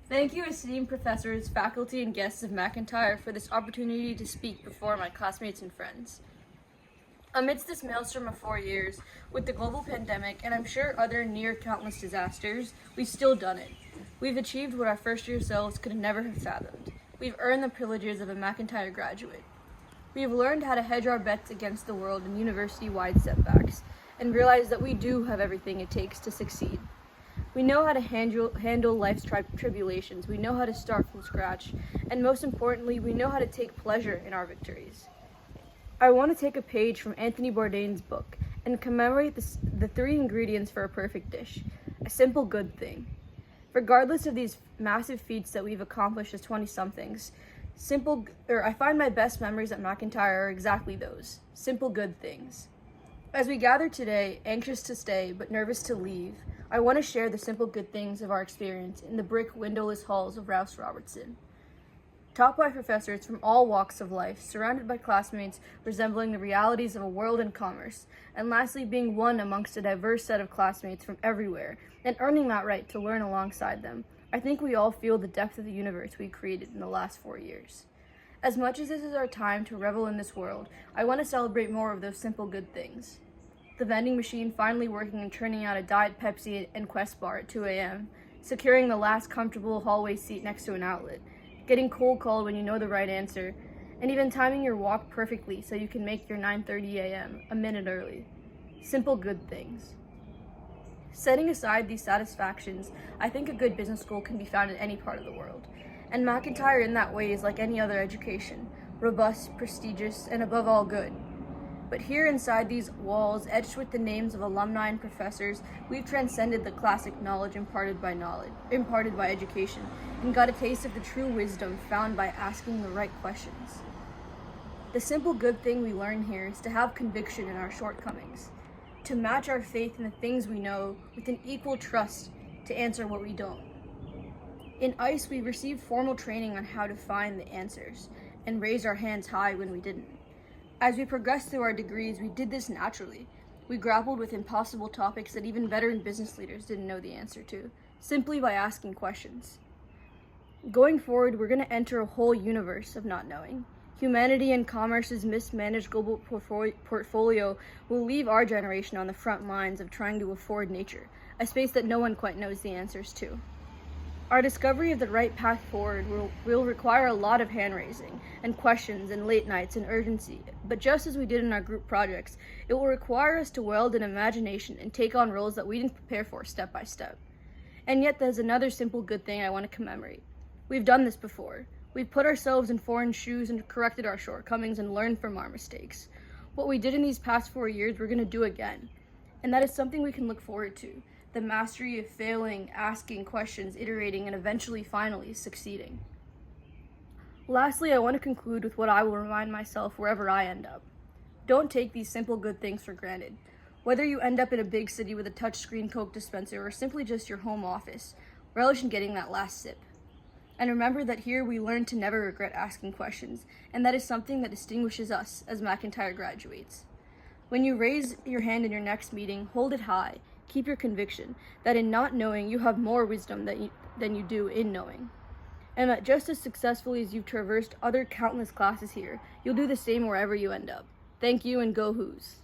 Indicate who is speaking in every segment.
Speaker 1: Thank you, esteemed professors, faculty, and guests of McIntyre for this opportunity to speak before my classmates and friends. Amidst this maelstrom of 4 years, with the global pandemic and I'm sure other near countless disasters, we've still done it. We've achieved what our first-year selves could never have fathomed. We've earned the privileges of a McIntyre graduate. We have learned how to hedge our bets against the world and university-wide setbacks, and realize that we do have everything it takes to succeed. We know how to handle life's tribulations, we know how to start from scratch, and most importantly, we know how to take pleasure in our victories. I want to take a page from Anthony Bourdain's book and commemorate the 3 ingredients for a perfect dish: a simple good thing. Regardless of these massive feats that we've accomplished as 20-somethings, I find my best memories at McIntyre are exactly those: simple good things. As we gather today, anxious to stay but nervous to leave, I want to share the simple good things of our experience in the brick windowless halls of Rouse Robertson. Taught by professors from all walks of life, surrounded by classmates resembling the realities of a world in commerce, and lastly being one amongst a diverse set of classmates from everywhere, and earning that right to learn alongside them, I think we all feel the depth of the universe we created in the last 4 years. As much as this is our time to revel in this world, I want to celebrate more of those simple good things. The vending machine finally working and turning out a Diet Pepsi and Quest bar at 2 a.m., securing the last comfortable hallway seat next to an outlet, getting cold called when you know the right answer, and even timing your walk perfectly so you can make your 9:30 a.m. a minute early. Simple good things. Setting aside these satisfactions, I think a good business school can be found in any part of the world, and McIntyre in that way is like any other education: robust, prestigious, and above all good. But here inside these walls, etched with the names of alumni and professors, we've transcended the classic knowledge imparted by education, and got a taste of the true wisdom found by asking the right questions. The simple good thing we learn here is to have conviction in our shortcomings, to match our faith in the things we know with an equal trust to answer what we don't. In ICE, we received formal training on how to find the answers and raise our hands high when we didn't. As we progressed through our degrees, we did this naturally. We grappled with impossible topics that even veteran business leaders didn't know the answer to, simply by asking questions. Going forward, we're going to enter a whole universe of not knowing. Humanity and commerce's mismanaged global portfolio will leave our generation on the front lines of trying to afford nature, a space that no one quite knows the answers to. Our discovery of the right path forward will require a lot of hand-raising and questions and late nights and urgency, but just as we did in our group projects, it will require us to weld an imagination and take on roles that we didn't prepare for step by step. And yet there's another simple good thing I want to commemorate. We've done this before. We've put ourselves in foreign shoes and corrected our shortcomings and learned from our mistakes. What we did in these past 4 years, we're going to do again. And that is something we can look forward to. The mastery of failing, asking questions, iterating, and eventually, finally, succeeding. Lastly, I want to conclude with what I will remind myself wherever I end up. Don't take these simple good things for granted. Whether you end up in a big city with a touchscreen Coke dispenser or simply just your home office, relish in getting that last sip. And remember that here we learn to never regret asking questions, and that is something that distinguishes us as McIntyre graduates. When you raise your hand in your next meeting, hold it high. Keep your conviction that in not knowing, you have more wisdom than you do in knowing. And that just as successfully as you've traversed other countless classes here, you'll do the same wherever you end up. Thank you, and go Who's.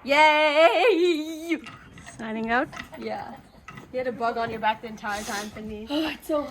Speaker 1: Yay!
Speaker 2: Signing out.
Speaker 1: Yeah.
Speaker 2: You had a bug on your back the entire time for me.
Speaker 1: Oh, it's so hot.